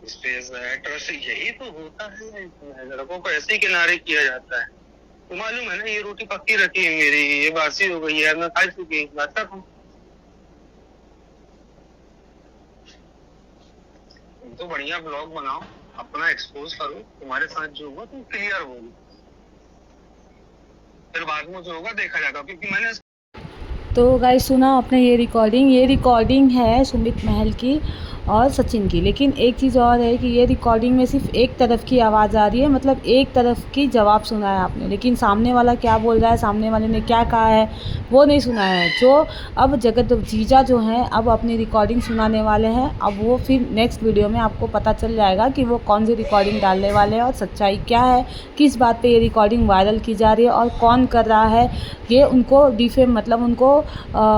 Space है, trust, यही तो होता है। लड़कों को ऐसे ही किनारे किया जाता है। तो मालूम है ना, ये रोटी पक्की रखी है मेरी, ये बासी हो गई है, मैं खा चुकी बात हूँ। तुम तो बढ़िया ब्लॉग बनाओ, अपना एक्सपोज करो, तुम्हारे साथ जो हुआ तुम क्लियर होगी, फिर बाद में जो होगा देखा जाएगा। क्योंकि मैंने तो गाइस सुना आपने ये रिकॉर्डिंग है सुमित महल की और सचिन की। लेकिन एक चीज़ और है कि ये रिकॉर्डिंग में सिर्फ एक तरफ की आवाज़ आ रही है, मतलब एक तरफ की जवाब सुना है आपने, लेकिन सामने वाला क्या बोल रहा है, सामने वाले ने क्या कहा है वो नहीं सुना है। जो अब जगत जीजा जो हैं अब अपनी रिकॉर्डिंग सुनाने वाले हैं। अब वो फिर नेक्स्ट वीडियो में आपको पता चल जाएगा कि वो कौन सी रिकॉर्डिंग डालने वाले हैं और सच्चाई क्या है, किस बात पे ये रिकॉर्डिंग वायरल की जा रही है और कौन कर रहा है। ये उनको डिफेम मतलब उनको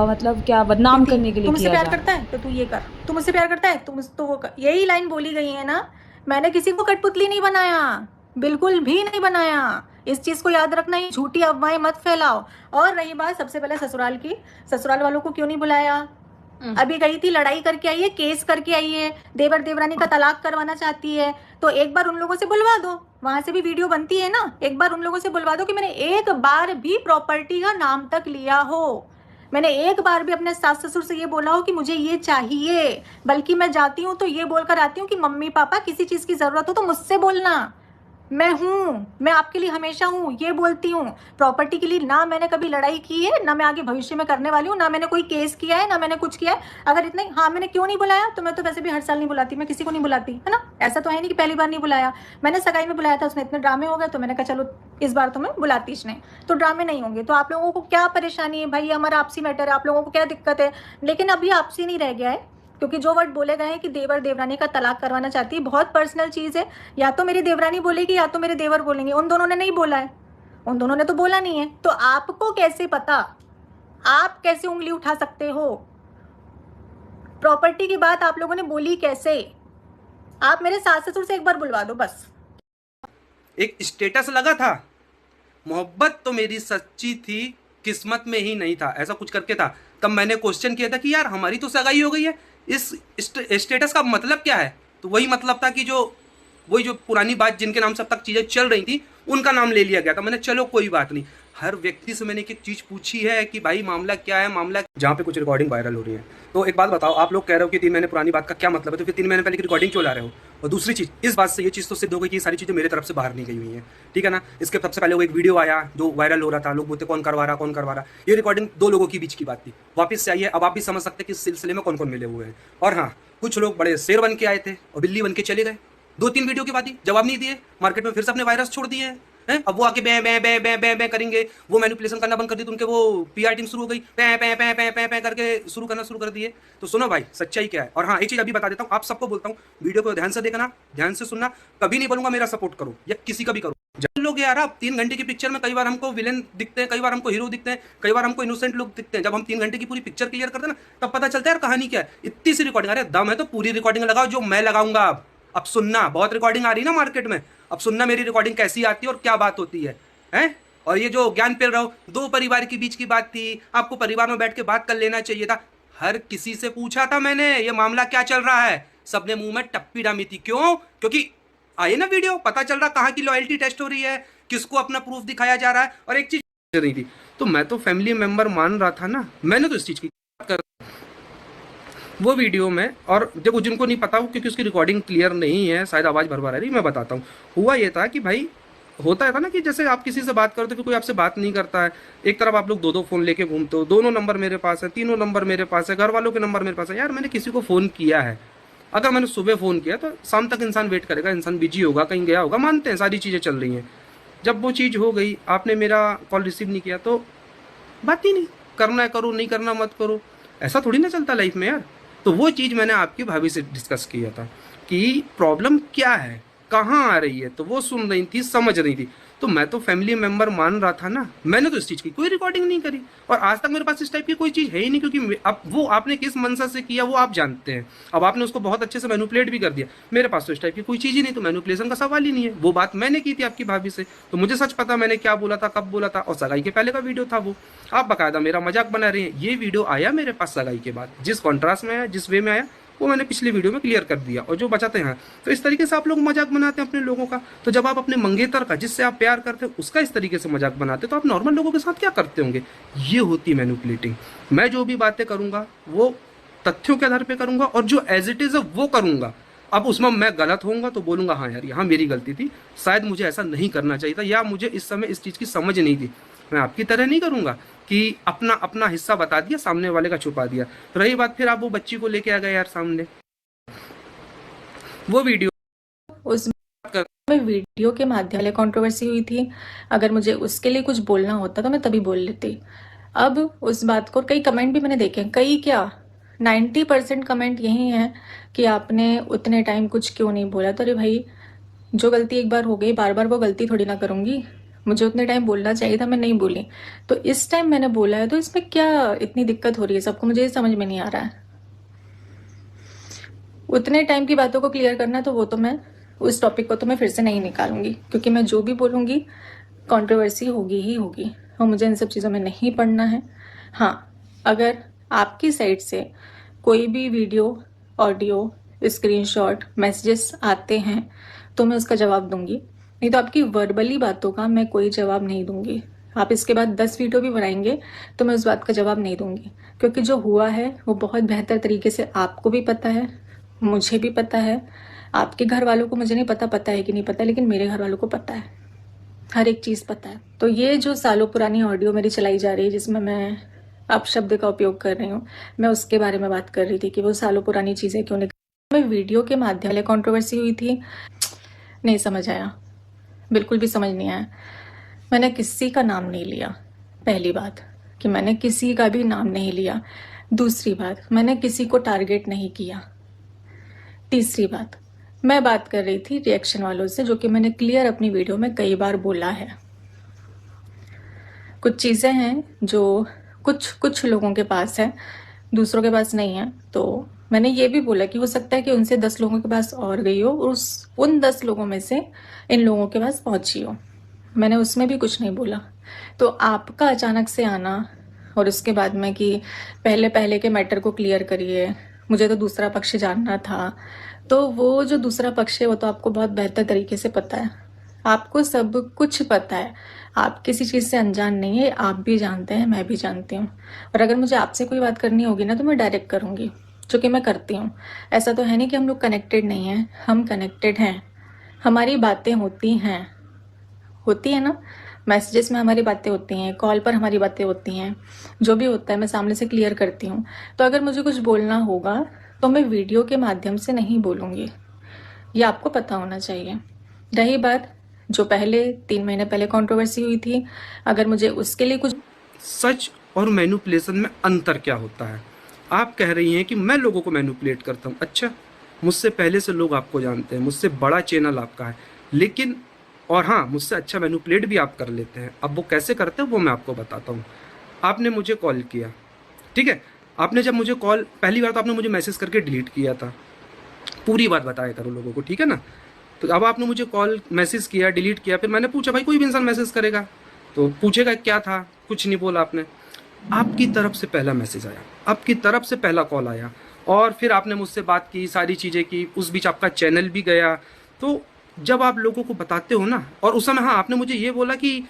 मतलब क्या बदनाम करने के लिए तुमसे किया प्यार जा करता है तो तू ये कर, तू मुझसे प्यार करता है तुम तो वो कर। यही लाइन बोली गई है ना। मैंने किसी को कठपुतली नहीं बनाया, बिल्कुल भी नहीं बनाया। इस चीज को याद रखना, ये झूठी अफवाहें मत फैलाओ। और रही बात सबसे पहले ससुराल की, ससुराल वालों को क्यों नहीं बुलाया? अभी गई थी, लड़ाई करके आई है, केस करके आई है, देवर देवरानी का तलाक करवाना चाहती है, तो एक बार उन लोगों से बुलवा दो, वहां से भी वीडियो बनती है ना। एक बार उन लोगों से बुलवा दो कि मैंने एक बार भी प्रॉपर्टी का नाम तक लिया हो, मैंने एक बार भी अपने सास ससुर से ये बोला हो कि मुझे ये चाहिए। बल्कि मैं जाती हूँ तो ये बोलकर आती हूँ कि मम्मी पापा किसी चीज की जरूरत हो तो मुझसे बोलना, मैं हूँ, मैं आपके लिए हमेशा हूँ, ये बोलती हूँ। प्रॉपर्टी के लिए ना मैंने कभी लड़ाई की है, ना मैं आगे भविष्य में करने वाली हूँ, ना मैंने कोई केस किया है, ना मैंने कुछ किया है। अगर इतना ही, हाँ मैंने क्यों नहीं बुलाया, तो मैं तो वैसे भी हर साल नहीं बुलाती, मैं किसी को नहीं बुलाती है ना। ऐसा तो है नहीं कि पहली बार नहीं बुलाया। मैंने सगाई में बुलाया था, उसमें इतने ड्रामे हो गए तो मैंने कहा चलो इस बार तो मैं बुलाती नहीं, तो ड्रामे नहीं होंगे। तो आप लोगों को क्या परेशानी है भाई, हमारा आपसी मैटर है, आप लोगों को क्या दिक्कत है? लेकिन अभी आपसी नहीं रह गया है, क्योंकि जो वर्ड बोले गए हैं कि देवर देवरानी का तलाक करवाना चाहती है, बहुत पर्सनल चीज है। या तो मेरी देवरानी बोलेगी या तो मेरे देवर बोलेंगे, उन दोनों ने नहीं बोला है, उन दोनों ने तो बोला नहीं है। तो आपको कैसे पता, आप कैसे उंगली उठा सकते हो? प्रॉपर्टी की बात आप लोगों ने बोली कैसे? आप मेरे सास ससुर से एक बार बुलवा दो बस। एक स्टेटस लगा था, मोहब्बत तो मेरी सच्ची थी, किस्मत में ही नहीं था, ऐसा कुछ करके था। तब मैंने क्वेश्चन किया था कि यार हमारी तो सगाई हो गई है, इस स्टेटस का मतलब क्या है? तो वही मतलब था कि वही जो पुरानी बात जिनके नाम से अब तक चीज़ें चल रही थी उनका नाम ले लिया गया था। मैंने चलो कोई बात नहीं, हर व्यक्ति से मैंने एक चीज़ पूछी है कि भाई मामला क्या है, मामला जहाँ पे कुछ रिकॉर्डिंग वायरल हो रही है। तो एक बात बताओ, आप लोग कह रहे हो कि 3 महीने पुरानी बात का क्या मतलब है, तो फिर 3 महीने पहले की रिकॉर्डिंग क्यों ला रहे हो? और दूसरी चीज़, इस बात से ये चीज़ तो सिद्ध हो गई कि ये सारी चीज़ें मेरे तरफ से बाहर नहीं गई हुई हैं, ठीक है ना। इसके सबसे पहले वो एक वीडियो आया जो वायरल हो रहा था, लोग बोलते कौन करवा रहा कौन करवा रहा। ये रिकॉर्डिंग 2 लोगों के बीच की बात थी, वापस से आई है। अब आप भी समझ सकते हैं कि इस सिलसिले में कौन कौन मिले हुए हैं। और हाँ, कुछ लोग बड़े शेर बन के आए थे और बिल्ली बन के चले गए। 2-3 वीडियो के बाद ही जवाब नहीं दिए, मार्केट में फिर से अपने वायरस छोड़ दिए हैं। अब वो आके बै बै बै बै बै बै करेंगे, वो मैनिपुलेशन करना बंद कर दी, तो उनके वो पीआर टीम शुरू हो गई, पै पै पै पै पै पै करके शुरू करना शुरू कर दिए। तो सुनो भाई, सच्चाई क्या है। और हाँ, एक चीज अभी बता देता हूँ, आप सबको बोलता हूँ, वीडियो को ध्यान से देखना, ध्यान से सुनना। कभी नहीं बोलूंगा मेरा सपोर्ट करो या किसी का भी करो। जब लोग यार, आप 3 घंटे की पिक्चर में कई बार हमको विलेन दिखते हैं, कई बार हमको हीरो दिखते हैं, कई बार हमको इनोसेंट लोग दिखते हैं। जब हम 3 घंटे की पूरी पिक्चर क्लियर करते हैं ना, तब पता चलता है यार कहानी क्या है। इतनी सी रिकॉर्डिंग, अरे दम है तो पूरी रिकॉर्डिंग लगाओ जो मैं लगाऊंगा। अब सुनना, बहुत रिकॉर्डिंग आ रही है ना मार्केट में, अब सुनना मेरी रिकॉर्डिंग कैसी आती है और क्या बात होती है, हैं? और ये जो ज्ञान पेल रहा हो, 2 परिवार के बीच की बात थी, आपको परिवार में बैठ के बात कर लेना चाहिए था। हर किसी से पूछा था मैंने, ये मामला क्या चल रहा है, सबने मुंह में टप्पी डामी थी। क्यों? क्योंकि आए ना वीडियो, पता चल रहा कहाँ की लॉयल्टी टेस्ट हो रही है, किसको अपना प्रूफ दिखाया जा रहा है। और एक चीज नहीं थी, तो मैं तो फैमिली मेंबर मान रहा था ना, मैंने तो इस चीज की बात कर वो वीडियो में। और देखो, जिनको नहीं पता हो, क्योंकि उसकी रिकॉर्डिंग क्लियर नहीं है, शायद आवाज़ भरभर आ रही, मैं बताता हूँ। हुआ ये था कि भाई, होता है था ना कि जैसे आप किसी से बात करते हो, फिर कोई आपसे बात नहीं करता है, एक तरफ आप लोग 2-2 फ़ोन लेके घूमते हो, दोनों नंबर मेरे पास है, तीनों नंबर मेरे पास है, घर वालों के नंबर मेरे पास है। यार मैंने किसी को फ़ोन किया है, अगर मैंने सुबह फ़ोन किया तो शाम तक इंसान वेट करेगा, इंसान बिजी होगा, कहीं गया होगा, मानते हैं सारी चीज़ें चल रही हैं। जब वो चीज़ हो गई, आपने मेरा कॉल रिसीव नहीं किया, तो बात ही नहीं, करना है करो, नहीं करना मत करो, ऐसा थोड़ी ना चलता लाइफ में यार। तो वो चीज़ मैंने आपकी भाभी से डिस्कस किया था कि प्रॉब्लम क्या है, कहाँ आ रही है, तो वो सुन रही थी, समझ रही थी। तो मैं तो फैमिली मेंबर मान रहा था ना, मैंने तो इस चीज़ की कोई रिकॉर्डिंग नहीं करी, और आज तक मेरे पास इस टाइप की कोई चीज़ है ही नहीं। क्योंकि अब वो आपने किस मंशा से किया वो आप जानते हैं, अब आपने उसको बहुत अच्छे से मैनिपुलेट भी कर दिया। मेरे पास तो इस टाइप की कोई चीज़ ही नहीं, तो मैनिपुलेशन का सवाल ही नहीं है। वो बात मैंने की थी आपकी भाभी से, तो मुझे सच पता मैंने क्या बोला था, कब बोला था, और सगाई के पहले का वीडियो था वो। आप बाकायदा मेरा मजाक बना रहे हैं। ये वीडियो आया मेरे पास सगाई के बाद, जिस कॉन्ट्रास्ट में आया, जिस वे में आया, वो मैंने पिछली वीडियो में क्लियर कर दिया, और जो बचाते हैं। तो इस तरीके से आप लोग मजाक बनाते हैं अपने लोगों का। तो जब आप अपने मंगेतर का, जिससे आप प्यार करते हैं, उसका इस तरीके से मजाक बनाते तो आप नॉर्मल लोगों के साथ क्या करते होंगे? ये होती मैनिपुलेटिंग। मैं जो भी बातें करूंगा वो तथ्यों के आधार पर करूंगा, और जो एज इट इज है वो करूंगा। अब उसमें मैं गलत होऊंगा तो बोलूंगा हाँ यार यहाँ मेरी गलती थी, शायद मुझे ऐसा नहीं करना चाहिए था, या मुझे इस समय इस चीज़ की समझ नहीं थी। मैं आपकी तरह नहीं करूंगा कि अपना अपना हिस्सा बता दिया, सामने वाले का छुपा दिया। तो रही बात, फिर आप वो बच्ची को लेके आ गए यार सामने, वो वीडियो उस में वीडियो के माध्यम से कंट्रोवर्सी हुई थी। अगर मुझे उसके लिए कुछ बोलना होता तो मैं तभी बोल लेती। अब उस बात को कई कमेंट भी मैंने देखे, कई क्या 90% कमेंट यही है कि आपने उतने टाइम कुछ क्यों नहीं बोला। तो अरे भाई, जो गलती एक बार हो गई, बार बार वो गलती थोड़ी ना करूंगी। मुझे उतने टाइम बोलना चाहिए था, मैं नहीं बोली। तो इस टाइम मैंने बोला है, तो इसमें क्या इतनी दिक्कत हो रही है सबको? मुझे ये समझ में नहीं आ रहा है। उतने टाइम की बातों को क्लियर करना, तो वो तो मैं उस टॉपिक को तो मैं फिर से नहीं निकालूंगी, क्योंकि मैं जो भी बोलूंगी कंट्रोवर्सी होगी ही होगी, और मुझे इन सब चीज़ों में नहीं पड़ना है। हाँ, अगर आपकी साइड से कोई भी वीडियो, ऑडियो, स्क्रीनशॉट, मैसेजेस आते हैं तो मैं उसका जवाब दूंगी, नहीं तो आपकी वर्बली बातों का मैं कोई जवाब नहीं दूंगी। आप इसके बाद 10 वीडियो भी बनाएंगे तो मैं उस बात का जवाब नहीं दूंगी, क्योंकि जो हुआ है वो बहुत बेहतर तरीके से आपको भी पता है, मुझे भी पता है। आपके घर वालों को मुझे नहीं पता, पता है कि नहीं पता, लेकिन मेरे घर वालों को पता है, हर एक चीज़ पता है। तो ये जो सालों पुरानी ऑडियो मेरी चलाई जा रही है, जिसमें मैं अब शब्द का उपयोग कर रही हूँ, मैं उसके बारे में बात कर रही थी कि वो सालों पुरानी चीज़ें क्यों नहीं। वीडियो के माध्यम से कंट्रोवर्सी हुई थी, नहीं समझ आया, बिल्कुल भी समझ नहीं आया। मैंने किसी का नाम नहीं लिया, पहली बात कि मैंने किसी का भी नाम नहीं लिया। दूसरी बात, मैंने किसी को टारगेट नहीं किया। तीसरी बात, मैं बात कर रही थी रिएक्शन वालों से, जो कि मैंने क्लियर अपनी वीडियो में कई बार बोला है। कुछ चीज़ें हैं जो कुछ लोगों के पास है, दूसरों के पास नहीं है। तो मैंने ये भी बोला कि हो सकता है कि उनसे 10 लोगों के पास और गई हो, और उन 10 लोगों में से इन लोगों के पास पहुंची हो। मैंने उसमें भी कुछ नहीं बोला। तो आपका अचानक से आना, और उसके बाद में कि पहले के मैटर को क्लियर करिए, मुझे तो दूसरा पक्ष जानना था। तो वो जो दूसरा पक्ष है वो तो आपको बहुत बेहतर तरीके से पता है, आपको सब कुछ पता है, आप किसी चीज़ से अनजान नहीं है। आप भी जानते हैं, मैं भी जानती हूँ। और अगर मुझे आपसे कोई बात करनी होगी ना तो मैं डायरेक्ट करूँगी, जो कि मैं करती हूँ। ऐसा तो है नहीं कि हम लोग कनेक्टेड नहीं हैं, हम कनेक्टेड हैं। हमारी बातें होती है ना, मैसेजेस में हमारी बातें होती हैं, कॉल पर हमारी बातें होती हैं, जो भी होता है मैं सामने से क्लियर करती हूँ। तो अगर मुझे कुछ बोलना होगा तो मैं वीडियो के माध्यम से नहीं बोलूँगी, ये आपको पता होना चाहिए। रही बात जो पहले 3 महीने पहले कंट्रोवर्सी हुई थी, अगर मुझे उसके लिए कुछ, सच और मैनिपुलेशन में अंतर क्या होता है? आप कह रही हैं कि मैं लोगों को मैनिपुलेट करता हूँ। अच्छा, मुझसे पहले से लोग आपको जानते हैं, मुझसे बड़ा चैनल आपका है, लेकिन और हाँ, मुझसे अच्छा मैनिपुलेट भी आप कर लेते हैं। अब वो कैसे करते हैं वो मैं आपको बताता हूँ। आपने मुझे कॉल किया, ठीक है, आपने जब मुझे कॉल पहली बार, तो आपने मुझे मैसेज करके डिलीट किया था। पूरी बात बताया करो लोगों को, ठीक है ना। तो अब आपने मुझे कॉल मैसेज किया, डिलीट किया, फिर मैंने पूछा भाई कोई भी इंसान मैसेज करेगा तो पूछेगा क्या था, कुछ नहीं बोला आपने। आपकी तरफ से पहला मैसेज आया, आपकी तरफ से पहला कॉल आया, और फिर आपने मुझसे बात की, सारी चीज़ें की, उस बीच आपका चैनल भी गया। तो जब आप लोगों को बताते हो ना, और उस समय हाँ आपने मुझे ये बोला कि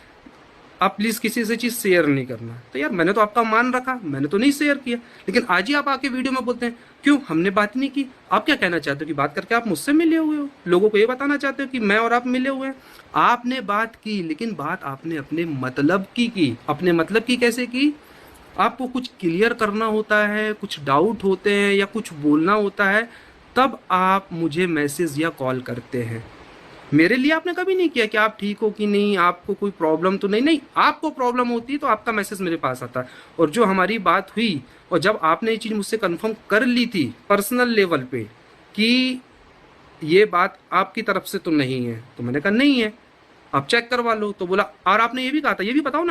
आप प्लीज़ किसी से चीज़ शेयर नहीं करना, तो यार मैंने तो आपका मान रखा, मैंने तो नहीं शेयर किया। लेकिन आज ही आप आके वीडियो में बोलते हैं क्यों हमने बात नहीं की। आप क्या कहना चाहते हो कि बात करके आप मुझसे मिले हुए हो, लोगों को ये बताना चाहते हो कि मैं और आप मिले हुए हैं। आपने बात की, लेकिन बात आपने अपने मतलब की। अपने मतलब की कैसे की? आपको कुछ क्लियर करना होता है, कुछ डाउट होते हैं या कुछ बोलना होता है, तब आप मुझे मैसेज या कॉल करते हैं। मेरे लिए आपने कभी नहीं किया कि आप ठीक हो कि नहीं, आपको कोई प्रॉब्लम तो नहीं। आपको प्रॉब्लम होती है तो आपका मैसेज मेरे पास आता है। और जो हमारी बात हुई, और जब आपने ये चीज़ मुझसे कंफर्म कर ली थी पर्सनल लेवल पे कि ये बात आपकी तरफ से तो नहीं है, तो मैंने कहा नहीं है, आप चेक करवा लो। तो बोला, और आपने ये भी कहा था, ये भी बताओ ना